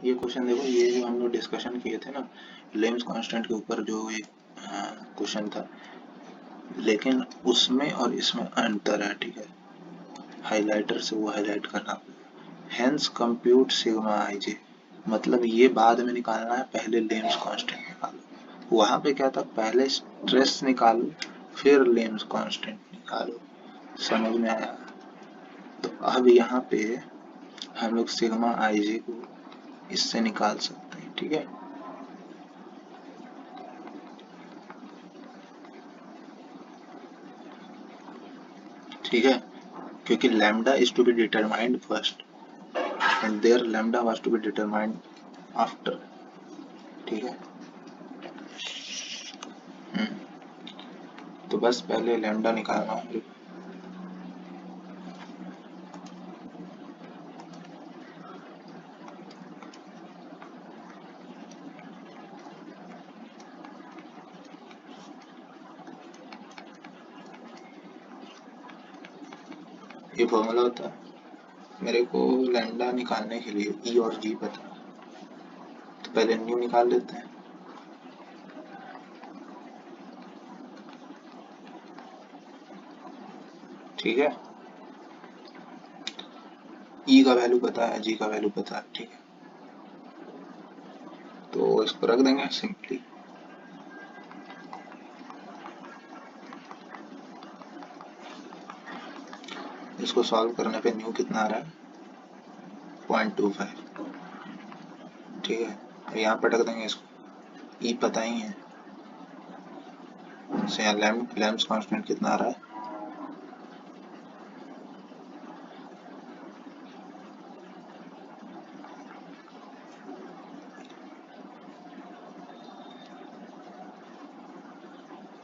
ये क्वेश्चन देखो, ये जो हम लोग डिस्कशन किए थे ना लेम्स कांस्टेंट के ऊपर, जो एक क्वेश्चन था, लेकिन उसमें और इसमें अंतर है, ठीक है। हाइलाइटर से वो हाईलाइट करना। हेंस कंप्यूट सिग्मा आई जे, मतलब ये बाद में निकालना है, पहले लेम्स कांस्टेंट निकालो। वहां पे क्या था, पहले स्ट्रेस निकालो फिर लेम्स कांस्टेंट निकालो। समझ में आया? तो अब यहाँ पे हम लोग सिग्मा आई जे को इससे निकाल सकते हैं, ठीक है। ठीक है, क्योंकि lambda is to be determined first and there lambda was to be determined after, ठीक है। तो बस पहले लैम्डा निकालना है। ये फॉर्मूला होता है, मेरे को लैम्डा निकालने के लिए ई और जी पता है, तो पहले न्यू निकाल लेते हैं। ठीक है, ई का वैल्यू पता है, जी का वैल्यू पता है, ठीक है। तो इसको रख देंगे सिंपली। इसको सॉल्व करने पे न्यू कितना आ रहा है, 0.25, ठीक है। अब यहाँ पटक देंगे इसको, ई पता ही है, से यहाँ लैम्स कांस्टेंट कितना आ रहा है,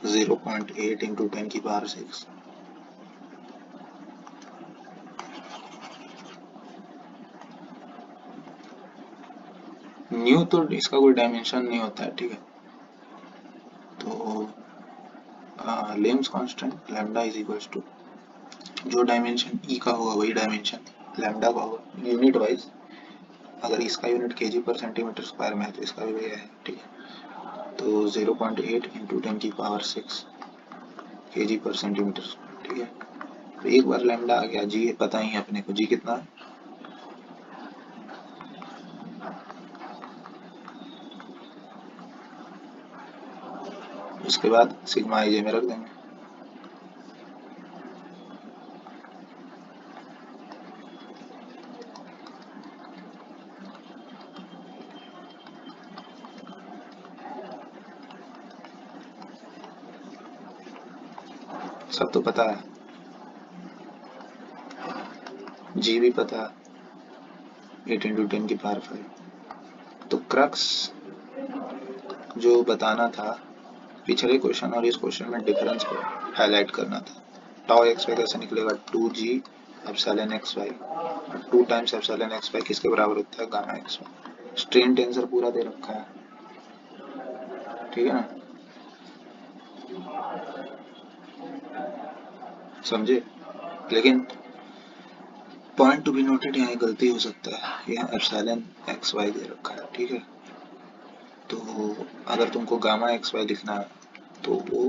0.8 इंटू 10⁶। न्यू तो इसका कोई डायमेंशन नहीं होता है, ठीक है। तो Lame's constant lambda is equals to, जो डायमेंशन ई का होगा वही डायमेंशन लैम्डा का होगा, यूनिट वाइज। अगर इसका यूनिट केजी पर सेंटीमीटर स्क्वायर में है तो इसका भी वही है, ठीक है। तो 0.8 इंटू 10⁶ केजी पर सेंटीमीटर स्क्वायर, ठीक है। तो एक बार लैम्डा आ गया, जी पता ही है अपने को, जी कितना है, उसके बाद सिग्मा आई जे में रख देंगे। सब तो पता है, जी भी पता है, 8 इंटू 10⁵। तो क्रक्स जो बताना था पिछले क्वेश्चन और इस क्वेश्चन में, डिफरेंस को हाईलाइट करना था। टाउ एक्स वाई कैसे निकलेगा, 2g epsilon X Y, 2 times epsilon X Y किसके बराबर होता है, gamma X Y. Strain tensor पूरा दे रखा है, ठीक है ना, समझे। लेकिन पॉइंट टू बी नोटेड, यहाँ गलती हो सकता है, यहाँ एप्सिलॉन एक्स वाई दे रखा है, ठीक है। तो अगर तुमको गामा एक्स वाई लिखना है तो वो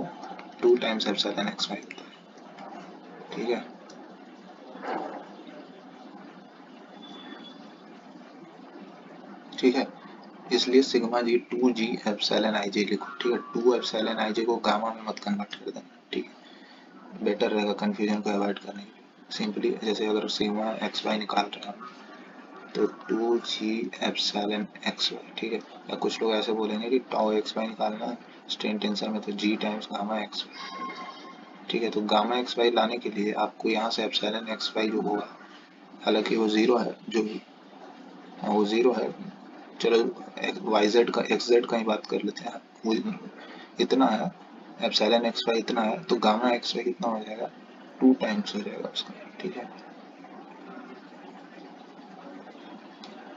2 टाइम्स एप्सिलॉन एक्स वाई होता है, ठीक है। ठीक है, इसलिए sigma ji 2g epsilon I जे लिखो, ठीक है। 2 एप्सिलॉन आई जे को गामा में मत कन्वर्ट कर देना, ठीक है, बेटर रहेगा कंफ्यूजन को अवॉइड करने के लिए। सिंपली जैसे अगर सिग्मा एक्स वाई निकाल रहे हैं तो 2g एप्सिलॉन एक्स वाई, ठीक है। या कुछ लोग ऐसे बोलेंगे कि टाउ एक्स वाई निकालना है स्ट्रेन टेंसर में, तो g times gamma X Y, ठीक है। तो गामा एक्स वाई लाने के लिए आपको यहाँ से एप्सिलॉन एक्स वाई जो होगा, हालांकि वो जीरो है, जो वो जीरो है, चलो वाई जेड का एक्स जेड का ही बात कर लेते हैं, वो इतना है, एप्सिलॉन एक्स वाई इतना है, तो गामा एक्स वाई कितना हो जाएगा, 2 टाइम्स हो जाएगा उसका, ठीक है।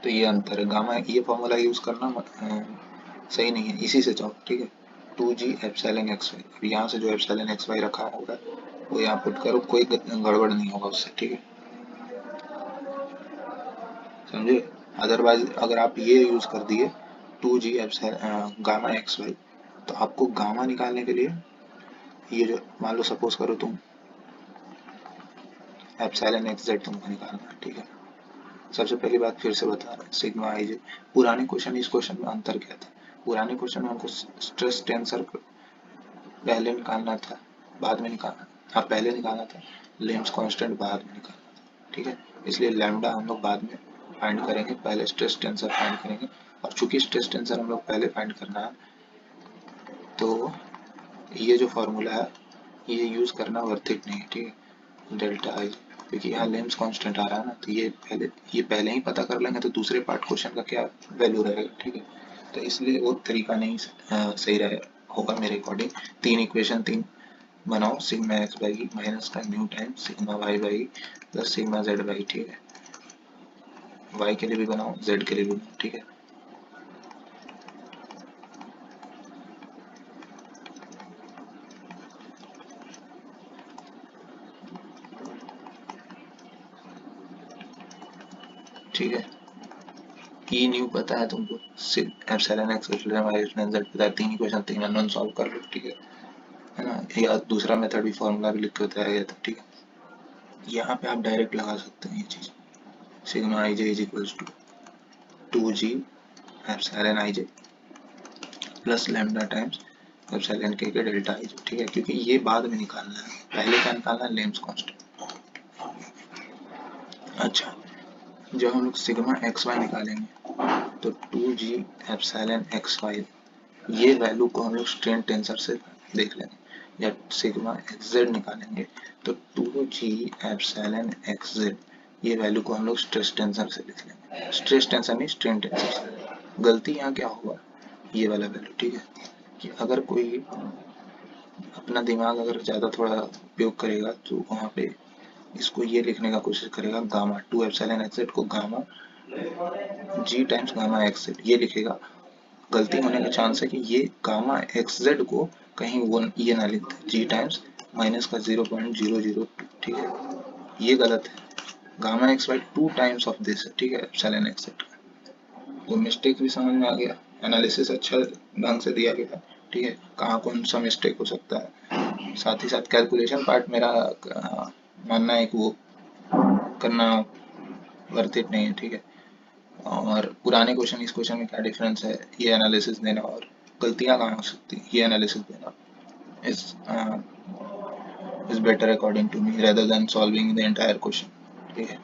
तो ये अंतर है, गामा ये फॉर्मूला यूज करना सही नहीं है, इसी से जाओ, ठीक है। 2g एप्सिलॉन एक्स वाई, अब यहाँ से जो एप्सिलॉन एक्स वाई रखा होगा वो यहाँ पुट करो, कोई गड़बड़ नहीं होगा उससे, ठीक है, समझे। अदरवाइज अगर आप ये यूज कर दिए 2g गामा एक्स वाई, तो आपको गामा निकालने के लिए ये जो मान लो सपोज करो तुम एप्सिलॉन एक्स जेड तुमको निकालना है, ठीक है। सबसे पहली बात फिर से बता रहा हूँ, सिग्मा आई जे पुराने क्वेश्चन इस क्वेश्चन में अंतर क्या था? पुराने क्वेश्चन में हमको स्ट्रेस टेंसर पहले निकालना था, बाद में निकालना, हाँ पहले निकालना था, लेम्स कांस्टेंट बाद में निकालना था, ठीक है। इसलिए लैम्डा हम लोग बाद में फाइंड करेंगे, पहले स्ट्रेस टेंसर फाइंड करेंगे। और चूंकि स्ट्रेस टेंसर हम लोग पहले फाइंड करना है, तो ये जो फॉर्मूला है ये यूज करना वर्थ इट नहीं है, ठीक है। डेल्टा आई, क्योंकि यहाँ लेम्स कांस्टेंट आ रहा है ना, तो ये पहले ही पता कर लेंगे तो दूसरे पार्ट क्वेश्चन का क्या वैल्यू रहेगा, ठीक है। तो इसलिए वो तरीका नहीं सही रहे होगा मेरे अकॉर्डिंग। तीन इक्वेशन तीन बनाओ, सिग्मा एक्स बाई माइनस का nu time sigma Y by plus sigma Z by, ठीक है। वाई के लिए भी बनाओ, जेड के लिए भी बनाओ, ठीक है। ठीक है, ई न्यू पता है तुमको, एप्सिलॉन एक्स एप्सिलॉन जेड पता है, तीन इक्वेशन तीन अननोन सॉल्व कर लो, ठीक है ना। या दूसरा मेथड भी फॉर्मूला भी लिख के बताया गया था, ठीक है। यहाँ पे आप डायरेक्ट लगा सकते हैं ये चीज, sigma I J is equals to 2g epsilon I J plus lambda times epsilon के डेल्टा आई जे, ठीक है। क्योंकि ये बाद में निकालना है, पहले क्या निकालना है, लेम्स कांस्टेंट। अच्छा, जब हम लोग सिग्मा एक्स वाई निकालेंगे तो 2g एप्सिलॉन एक्स वाई, ये वैल्यू को हम लोग स्ट्रेन टेंसर से देख लेंगे। या सिग्मा एक्स जेड निकालेंगे तो 2g एप्सिलॉन एक्स जेड, ये वैल्यू को हम लोग स्ट्रेस टेंसर से लिख लेंगे, स्ट्रेस टेंसर नहीं स्ट्रेन टेंसर से। गलती यहाँ क्या होगा, ये वाला वैल्यू, ठीक है। कि अगर कोई अपना दिमाग अगर ज़्यादा थोड़ा उपयोग करेगा तो वहाँ पे इसको ये लिखने का कोशिश करेगा, गामा 2 एप्सिलॉन एक्स जेड को गामा जी टाइम्स गामा एक्स जेड ये लिखेगा। गलती होने का चांस है कि ये गामा एक्स जेड को कहीं वो ये ना लिख दे, जी टाइम्स माइनस का 0.002, ठीक है। ये गलत है, gamma X Y 2 times of this है, ठीक है, एप्सिलॉन एक्स जेड का। तो मिस्टेक भी समझ में आ गया, एनालिसिस अच्छा ढंग से दिया गया, ठीक है, कहाँ कौन सा मिस्टेक हो सकता है। साथ ही साथ कैलकुलेशन पार्ट मेरा मानना है कि वो करना वर्थ इट नहीं है, ठीक है। और पुराने क्वेश्चन इस क्वेश्चन में क्या डिफरेंस है, ये एनालिसिस देना और गलतियां कहाँ हो सकती है ये एनालिसिस देना is is better according to me rather than solving the entire question, ठीक है।